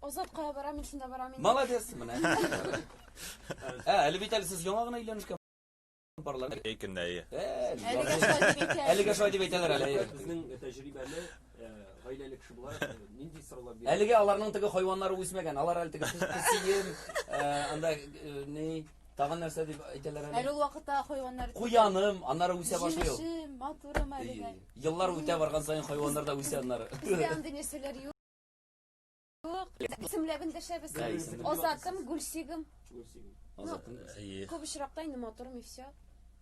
Озат кая бара, мен шунда барам. Молодец, менә. Әле бит әле сез яңа гына өйләнешкән парлар. Әйкендәй. Әлегә шулай дип әйтәләр әле. Безнең тәҗрибәле гаиләле кеше булар, нинди сораулар бирә? Әлегә аларның теге хайваннары үсмәгән. Алар әле теге песием, анда ни тагын нәрсә дип әйтәләр әле. Әле ул вакытта хайваннар Куяным, аннары үсә башлый. Җимешем, матурым әлегә. Еллар үтә барган саен хайваннар да үсә аннары. Бездә андый нәрсәләр юк. Исемләбен дәшәбез. Озатым, Гүлсигым. Азатын. Күп очракта инде матурым и все.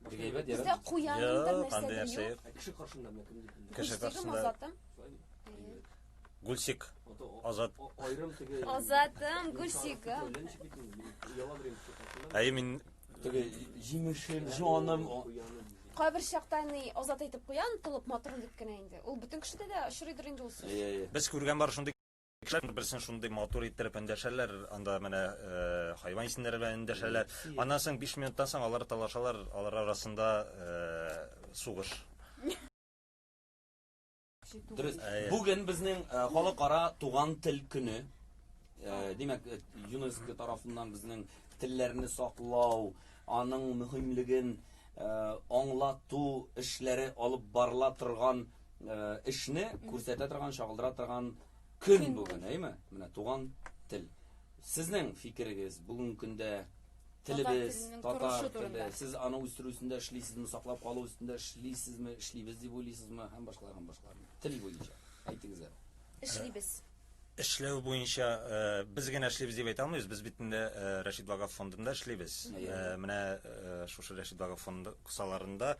Дигәйбәт Бездә яра. куяным да Кандай нәрсәдер нәрсә? юк. Кеше каршында мен кем дип. Кеше Гүлсигым, каршында Озатым. Гүлсик, Азат. Айрым теге. Озатым, Гүлсигым. Яла бирем. Әй мин Теге җимешем, җаным. Кайбер чакта ни Озат әйтеп куян, тулып матурым дип кенә инде. Ул бөтен кешедә дә очрыйдыр инде ул сүз. без күргән бар шундый кешеләр берсен шундый матур иттереп эндәшәләр, анда менә хайван исемнәре белән эндәшәләр. Аннан соң 5 минуттан соң алар талашалар, алар арасында сугыш. Дөрес. Бүген безнең халыкара туган тел көне. Димәк, ЮНЕСКО тарафыннан безнең телләрне саклау, аның мөһимлеген аңлату эшләре алып барыла торган эшне күрсәтә торган, чагылдыра торган көн бүген, әйме? Менә туган тел. Сезнең фикерегез бүген көндә телебез, татар теле, сез аны үстерү өстендә эшлисезме, саклап калу өстендә эшлисезме, эшлибез дип уйлыйсызмы, һәм башкалар. Тел буенча әйтегез әле. Эшлибез. Эшләү буенча без генә эшлибез дип әйтә алмыйбыз. Без бит инде Рәшит Багов фондында эшлибез. Менә шушы Рәшит Багов фонды кысаларында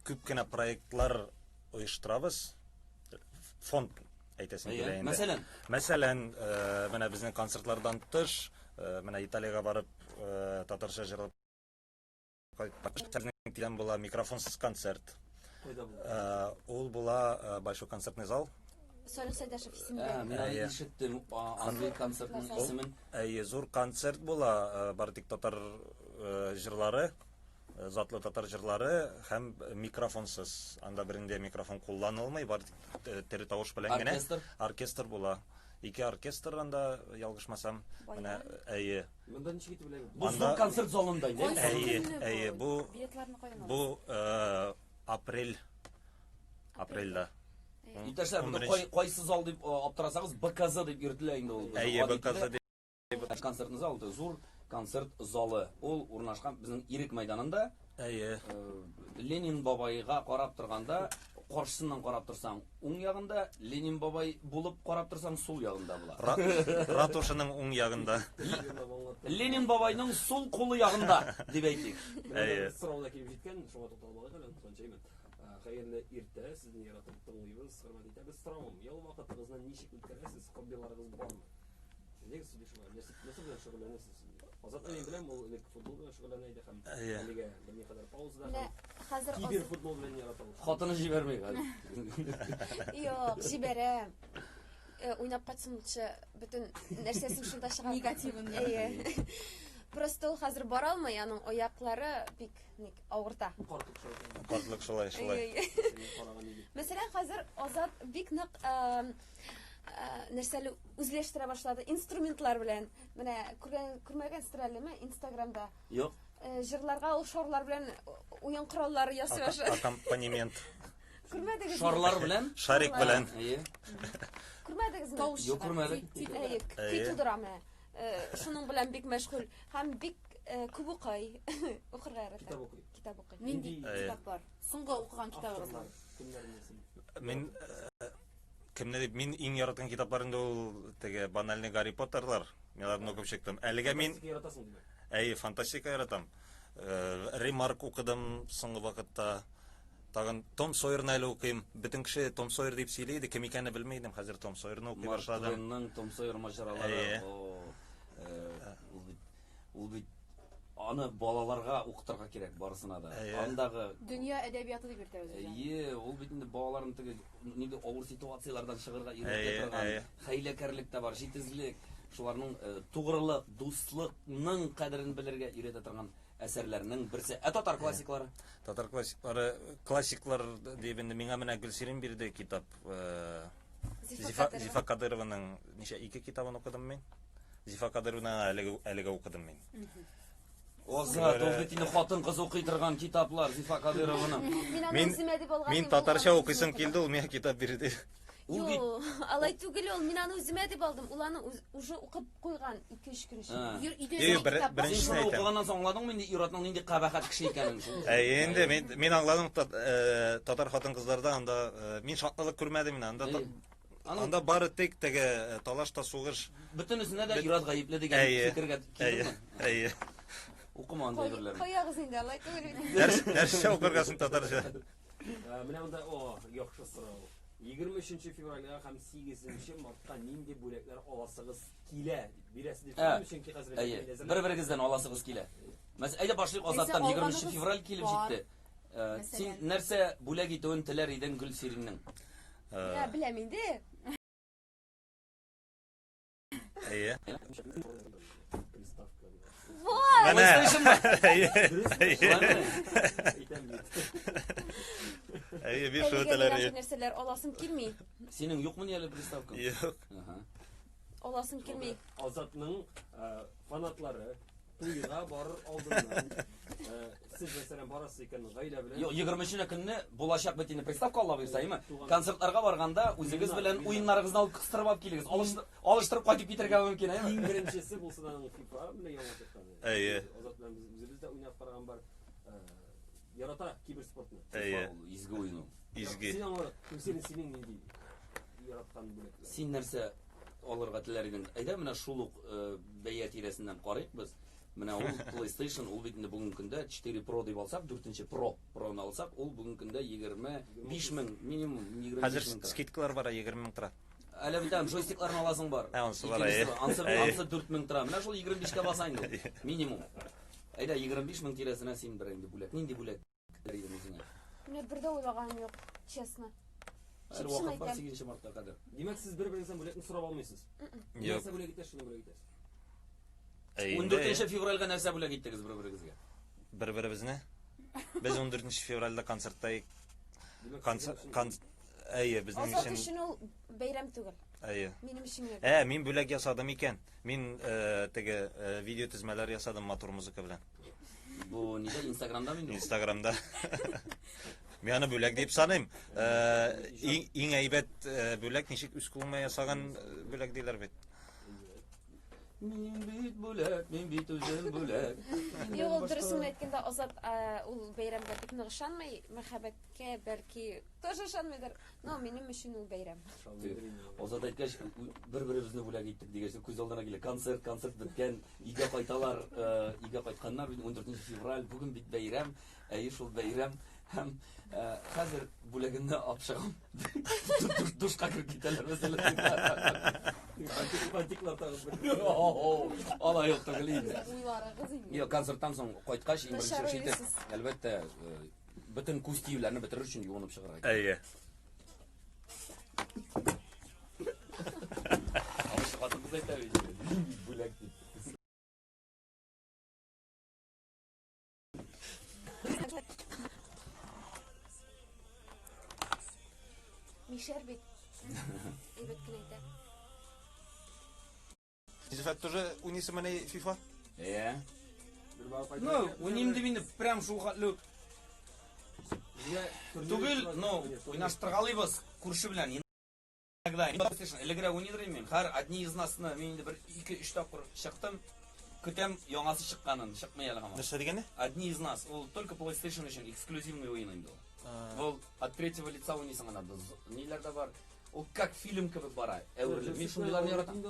күп кенә проектлар оештырабыз. Фонд әйтәсем килә инде. Мәсәлән, менә безнең концертлардан тыш, менә Италиягә барып татарча җырлап кайткан була микрофонсыз концерт. Ул була Большой концертный зал. Салих Сайдашев исемле. Мен ишеттем андый концертның исемен. Зур концерт була, бар тик татар җырлары, затлы татар җырлары һәм микрофонсыз. Анда берендә микрофон кулланылмый, бар тик тере тавыш белән генә. Оркестр була. Ике оркестр анда ялгышмасам, менә Монда ничек итеп беләм? Бу зур концерт залында инде. Бу апрельдә. Иптәшләр, кайсы зал дип аптырасагыз, БКЗ дип йөртелә инде ул. БКЗ дип концертный зал, зур концерт залы. Ул урнашкан безнең Ирек мәйданында. Ленин бабайга карап торганда, каршысыннан карап торсаң, уң ягында, Ленин бабай булып карап торсаң, сул ягында була. Ратушаның уң ягында. Ленин бабайның сул кулы ягында дип әйтик. Сорауда килеп җиткән, шуңа тукталып алайык әле, сонча имән. Хәерле иртә, сезне яратып тыңлыйбыз, хөрмәт итәбез. Соравым, ел вакытыгызны ничек үткәрәсез, хоббиларыгыз бармы? Нигез сез шулай, нәрсә белән шөгыльләнәсез? Азат мен белән ул футбол белән шөгыльләнә иде һәм әлегә бер кадәр паузада. Хәзер кибер футбол белән ярата ул. Хатыны җибәрмәй хәзер. Юк, җибәрәм. Уйнап кайтсынчы бөтен нәрсәсен шунда чыгар. Негативын. Просто ул хәзер бара алмый, аның аяклары бик авырта. Картлык шулай. Мәсәлән, хәзер Азат бик нык нәрсәле үзләштерә башлады инструментлар белән. Менә күрмәгәнсез әлеме Инстаграмда? Юк. Җырларга ул шарлар белән уен кораллары ясый башлады. Аккомпанемент. Күрмәдегезме? Шарлар белән? Шарик белән. Күрмәдегезме? Юк, күрмәдек. Китудырама. Шуның белән бик мәшгуль һәм бик күп укый. Укырга ярата. Китап укый. Нинди китап бар? Соңгы укыган китабыгыз бар? Мин иң яраткан китаплар инде ул теге банальный Гарри Поттерлар. Мен аларны укып чыктым. Әлегә мин фантастика яратам. Ремарк укыдым соңгы вакытта. Тагын Том Сойерны әле укыйм. Бөтен кеше Том Сойер дип сөйли иде, кем икәнне белмәйдем. Хәзер Том Сойерны укый башладым. Том Сойер маҗаралары. Ул бит аны балаларга укытырга кирәк барысына да. Андагы дөнья әдәбияты дип йөртәбез. Ул бит инде балаларны теге нинди авыр ситуациялардан чыгарга өйрәтә торган, хәйләкәрлек тә бар, җитезлек, шуларның тугрылык, дуслыкның кадерен белергә өйрәтә торган әсәрләрнең берсе. Татар классиклары. Классиклар дип инде миңа менә Гөлсирин бирде китап. Зифа Кадырованың неше 2 китабын укыдым мен. Зифа Кадырованың әлеге укыдым мен. Озат, ул бит инде хатын-кыз укый торган китаплар Зифа Кадырованың. Мин татарча укыйсым килде, ул миңа китап бирде. Юк, алай түгел ул. Мин аны үземә дип алдым. Ул аны уже укып куйган 2-3 көн эчендә. Беренчесен әйтәм. Укыганнан соң аңладыңмы инде Иратның нинди кабахат кеше икәнен? Инде мен аңладым татар хатын-кызларда анда мин шатлык күрмәдем инде. Анда бары тик теге талаш та сугыш. Бөтенесенә дә Ират гаепле дигән фикергә килдеңме? Укыма андай берләрне. Каягыз инде, алай түгел. Нәрсә укыргасын татарча? Менә монда яхшы сорау. 23 февральгә һәм 8 мартта нинди бүләкләр аласыгыз килә? Бирәсе дип чөнки хәзер бер-берегездән аласыгыз килә. Әйдә башлыйк Азаттан 23 февраль килеп җитте. Син нәрсә бүләк итүен теләр идең Гөлсириннең? Я беләм инде. Bir şu öteleri. Нәрсәләр аласым килми. Синең юкмы ни әле приставка? Юк. Аласым килми. Азатның фанатлары туйга барыр алдыннан сез мәсәлән барасы икән гаилә белән. 23 көнне булачак бит инде приставка алла бирсәйме? Концертларга барганда үзегез белән уеннарыгызны алып кыстырып алып килегез. Алыштырып кайтып китәргә мөмкин, әйме? Иң беренчесе булсын аның FIFA белән яңа чыкканы. Азат белән үзебез дә уйнап караган бар. Ярата киберспортны. Изге уйну. Изге. Син аңлар, синең нинди яраткан бүләк. Син нәрсә алырга теләр идең? Әйдә менә шул ук бәя тирәсеннән карыйк без. Менә ул PlayStation, ул бит инде бүгенге көндә 4 Pro дип алсак, 4нче Pro'ны алсак, ул бүгенге көндә 25 мең, минимум 25 мең. Хәзер скидкалар бар, 20 мең тора. Әле бит джойстикларны аласың бар. Ансы бар. Ансы 4 мең тора. Менә шул 25 кә баса инде. Минимум. Әйдә 25 мең тирәсенә син бер инде бүләк. Нинди бүләк идең үзеңә? Менә бер дә уйлаганым юк, честно. Әле вакыт бар 8 мартка кадәр. Димәк, сез бер-берегездән бүләкне сорап алмыйсыз. Нәрсә бүләк итәсез, шуны бүләк итәсез. 14 февральгә нәрсә бүләк иттегез бер-берегезгә? Бер-беребезне. Без 14 февральдә концерттайык. Безнең Азат өчен ул бәйрәм түгел. Минем өчен юк. Мин бүләк ясадым икән. Мин теге видео тизмәләр ясадым матур музыка белән. Бу нидә Instagramда инде? Instagramda. Мен аны бүләк дип саныйм. Иң әйбәт бүләк ничек үз кулыма ясаган бүләк диләр бит. Мин бит үзем бүләк. Юк, дөресен әйткәндә Азат ул бәйрәмгә бик нык ышанмый, мәхәббәткә бәлки тоже ышанмыйдыр. Но минем өчен ул бәйрәм. Азат әйткәч, бер-беребезне бүләк иттек дигәч, күз алдына килә. Концерт биткән, өйгә кайталар, өйгә кайтканнар 14 февраль, бүген бит бәйрәм, шул бәйрәм һәм хәзер бүләгемне апшагам. Душка киреп китәләр мәсәлән. Антиклар тагыз бер. Алай юк түгел инде. Уйларыгыз инде. Юк, концерттан соң кайткач иң беренче шәйтә. Әлбәттә, бөтен күз тиюләрне бетерер өчен юынып чыгарга. Бүләк дип. Мишәр бит. Әйбәт кенә әйтә. Зифа тоже уйныйсың менә FIFA? Ну, уйныйм дип инде прям шул хәтле. Түгел, ну, уйнаштыргалыйбыз күрше белән. Элегрәк уйныйдыр мин. Һәр одни из насны мин инде бер 2-3 тапкыр чыктым. Көтәм яңасы чыкканын, чыкмый әле һаман. Нәрсә дигәне? Одни из нас. Ул только PlayStation өчен эксклюзивный уен инде ул. Ул от третьего лица уйныйсың анда. Ниләрдә бар? Ул как фильм кебек бара. Әүрле. Мин шундыйларны яратам.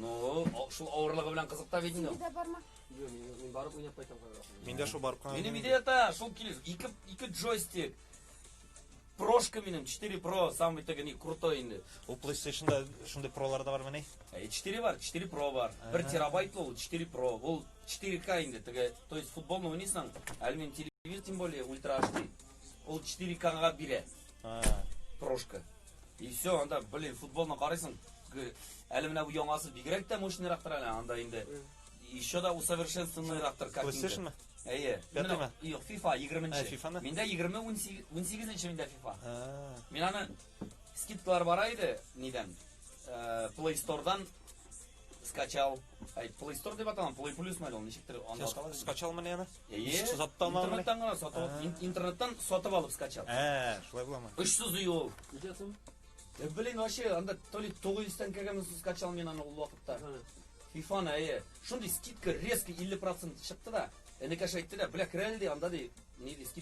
Ну, шул авырлыгы белән кызыкта бит инде. Синдә бармы? Мин барып уйнап кайтам. Миндә шул бар. Минем идея шул килеш. 2 джойстик. Прошка минем 4 Pro, самый тегени крутой инде. Ул PlayStation'да шундый Pro'лар да бар менә. 4 бар, 4 Pro бар. 1 терабайт ул 4 Pro. Ул 4К инде, теге, то есть футболны уйныйсың, әлмен телевизор тем более ультра HD. Ул 4К-га бирә. Прошка. И все, анда, блин, футболны карыйсың. Әле менә бу яңасы бигрәк тә мощныйрактыр әле, анда инде. Еще да усовершенствованныйрактыр картинка. PlayStation ма? Юк, FIFA 20-нче. FIFA-ны? Миндә 20-18-нче миндә FIFA. Мин аны скидкалар бара иде, неден? Play Store'дан скачал. Play Store деп аталган, Play Plus ма ол ничектир анда аталат? Скачалмы нені? Интернеттен гана сатып, интернеттен сатып алып скачал. Шулай буламы? 300 euro. Ниче сум? Блин, вообще анда то ли 900 теңгеге скачал мен аны ул вакытта. FIFA-ны, шундай скидка резко 50% чыкты да. Эне каш айтты да, бля, кирәлди анда ди, не ди